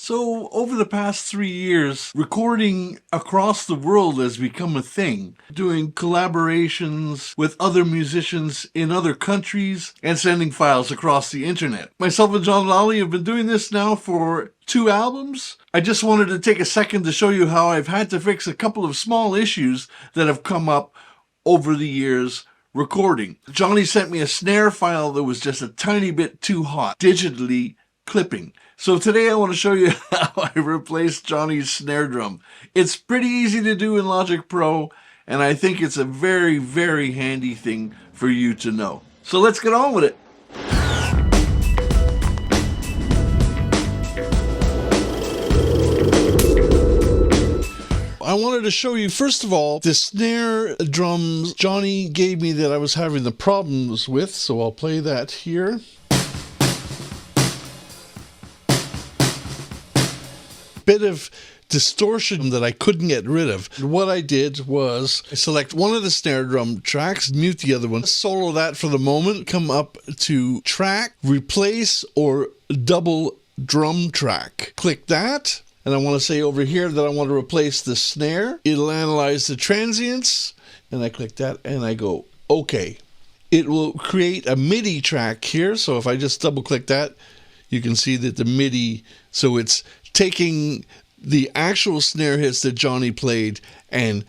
So, over the past 3 years, recording across the world has become a thing. Doing collaborations with other musicians in other countries and sending files across the internet. Myself and John Lally have been doing this now for 2 albums. I just wanted to take a second to show you how I've had to fix a couple of small issues that have come up over the years recording. Johnny sent me a snare file that was just a tiny bit too hot, digitally clipping. So today I want to show you how I replaced Johnny's snare drum. It's pretty easy to do in Logic Pro, and I think it's a very, very handy thing for you to know. So let's get on with it. I wanted to show you, first of all, the snare drums Johnny gave me that I was having the problems with, so I'll play that here. Bit of distortion that I couldn't get rid of. What I did was select one of the snare drum tracks, mute the other one, solo that for the moment, come up to track, replace or double drum track. Click that, and I want to say over here that I want to replace the snare. It'll analyze the transients, and I click that and I go OK. It will create a MIDI track here, so if I just double click that, you can see that the MIDI, so it's taking the actual snare hits that Johnny played and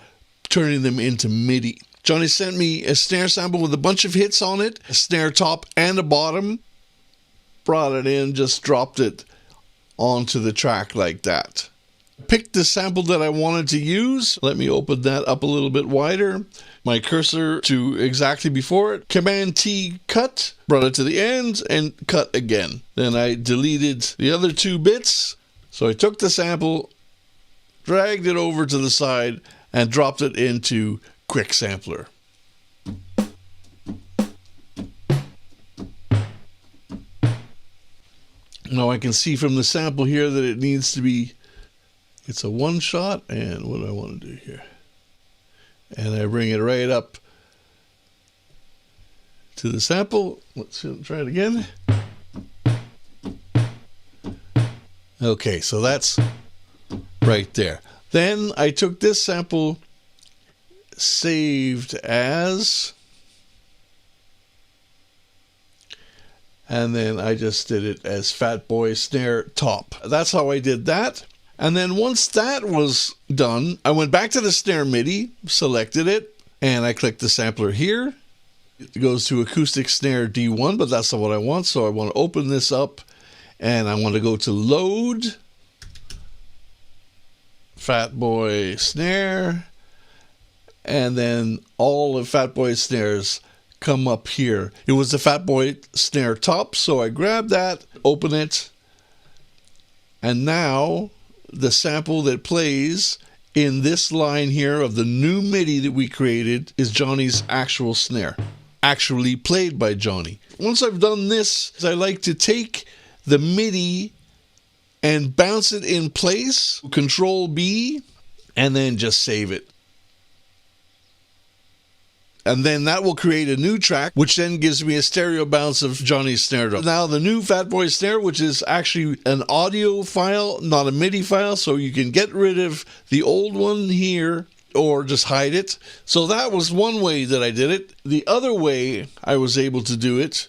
turning them into MIDI. Johnny sent me a snare sample with a bunch of hits on it, a snare top and a bottom. Brought it in, just dropped it onto the track like that. Picked the sample that I wanted to use. Let me open that up a little bit wider. My cursor to exactly before it. Command T, cut. Brought it to the end and cut again. Then I deleted the other 2 bits. So I took the sample, dragged it over to the side, and dropped it into Quick Sampler. Now I can see from the sample here that it needs to be, it's a 1 shot, and what do I want to do here? And I bring it right up to the sample. Let's try it again. Okay, so that's right there. Then I took this sample, saved as, and then I just did it as Fat Boy Snare Top. That's how I did that. And then once that was done, I went back to the snare MIDI, selected it, and I clicked the sampler here. It goes to acoustic snare D1, but that's not what I want, so I want to open this up. And I want to go to load, Fat Boy Snare, and then all of Fat Boy's snares come up here. It was the Fat Boy Snare Top, so I grabbed that, open it, and now the sample that plays in this line here of the new MIDI that we created is Johnny's actual snare, actually played by Johnny. Once I've done this, I like to take the MIDI and bounce it in place, Control B, and then just save it. And then that will create a new track, which then gives me a stereo bounce of Johnny's snare drum. Now the new Fat Boy Snare, which is actually an audio file, not a MIDI file, so you can get rid of the old one here or just hide it. So that was one way that I did it. The other way I was able to do it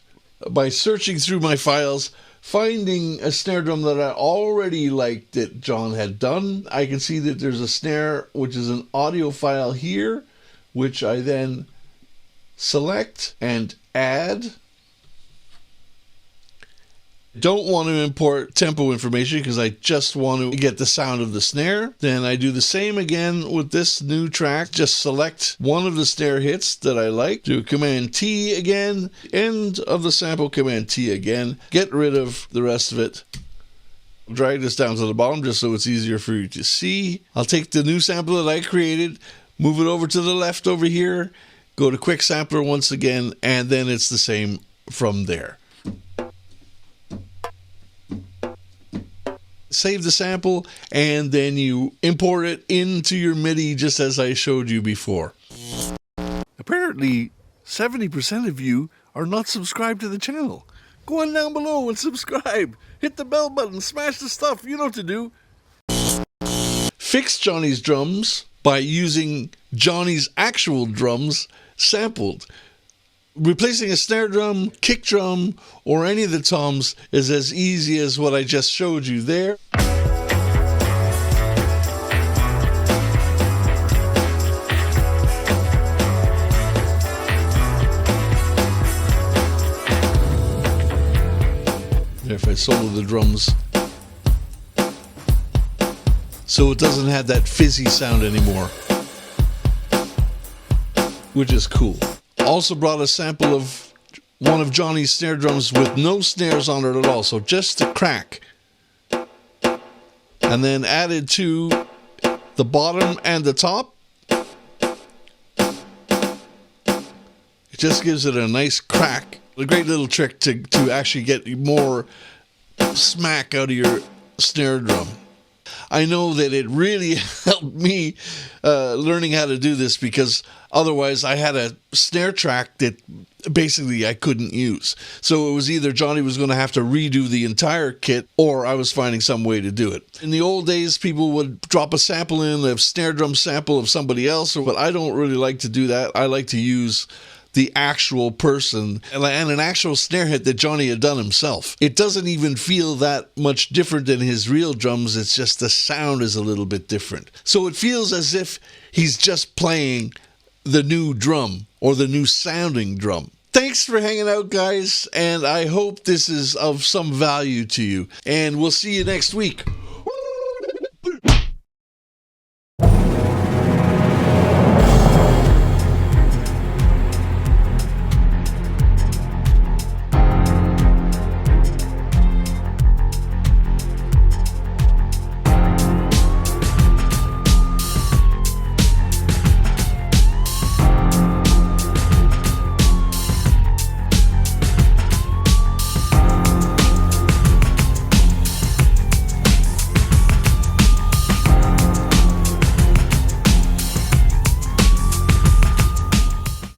by searching through my files, finding a snare drum that I already liked that John had done. I can see that there's a snare, which is an audio file here, which I then select and add. Don't want to import tempo information because I just want to get the sound of the snare. Then I do the same again with this new track. Just select one of the snare hits that I like. Do Command T again. End of the sample, Command T again. Get rid of the rest of it. Drag this down to the bottom just so it's easier for you to see. I'll take the new sample that I created, move it over to the left over here, go to Quick Sampler once again, and then it's the same from there. Save the sample, and then you import it into your MIDI just as I showed you before. Apparently, 70% of you are not subscribed to the channel. Go on down below and subscribe. Hit the bell button, smash the stuff, you know what to do. Fix Johnny's drums by using Johnny's actual drums sampled. Replacing a snare drum, kick drum, or any of the toms is as easy as what I just showed you there. If I solo the drums so it doesn't have that fizzy sound anymore, which is cool. Also brought a sample of one of Johnny's snare drums with no snares on it at all, so just the crack, and then added to the bottom and the top. It just gives it a nice crack. A great little trick to actually get more smack out of your snare drum. I know that it really helped me learning how to do this, because otherwise I had a snare track that basically I couldn't use. So it was either Johnny was going to have to redo the entire kit, or I was finding some way to do it. In the old days, people would drop a sample in, a snare drum sample of somebody else, but I don't really like to do that. I like to use the actual person and an actual snare hit that Johnny had done himself. It doesn't even feel that much different than his real drums. It's just the sound is a little bit different. So it feels as if he's just playing the new drum, or the new sounding drum. Thanks for hanging out, guys, and I hope this is of some value to you. And we'll see you next week.